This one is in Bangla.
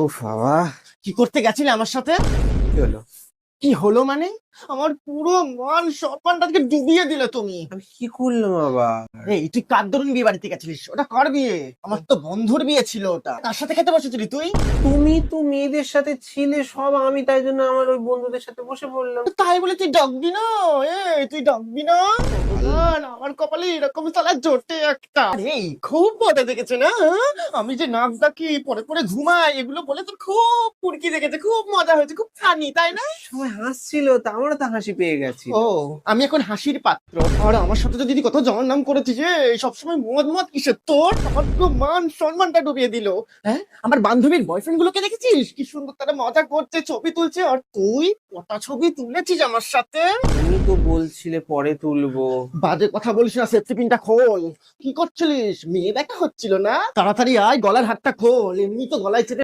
ও বাবা, কি করতে গেছিলে আমার সাথে? কি হলো? কি হলো মানে? আমার পুরো মান সম্মানটাকে ডুবিয়ে দিলে তুমি। আমি কি করলাম আবার? এই তুই কার দরুন বিয়ে বাড়িতে গেছিলিস? ওটা কার বিয়ে? আমার তো বন্ধুর বিয়ে ছিল ওটা। কার সাথে খেতে বসেছিলি তুই? তুমি তো মেয়েদের সাথে ছিলে সব, আমি তাই জন্য আমার ওই বন্ধুদের সাথে বসে পড়লাম। তাই বলে তুই ডাকবি না? তুই ডাকবি না? ভগবান, আমার কপালে এরকম সালা জোটে একটা। আরে খুব মজা দেখেছে না, হ্যাঁ? আমি যে নাক ডাকি, পরে পরে ঘুমাই, এগুলো বলে তোর খুব ফুর্তি দেখেছে, খুব মজা হয়েছে, খুব ফানি, তাই না? সবাই হাসছিল, তা আমারও তো হাসি পেয়ে গেছিল। ও, আমি এখন হাসির পাত্র। আর আমার সাথে তো দিদি কত জন নাম করেছিস, সবসময় মদ মদ কিসের তোর? আমার তো মান সম্মানটা ডুবিয়ে দিল। হ্যাঁ, আমার বান্ধবীর বয়ফ্রেন্ড গুলোকে দেখেছিস কি সুন্দর তারা মজা করছে, ছবি তুলছে, আর তুই কটা ছবি তুলেছিস আমার সাথে? তুমি তো বলছিলে পরে তুলবো। বাজে কথা বলিস না, সেফটি পিনটা খোল। কি করছিলিস? মেয়ে দেখা হচ্ছিল না? তাড়াতাড়ি আয়, গলার হাতটা খোল, এমনি তো গলায় চেপে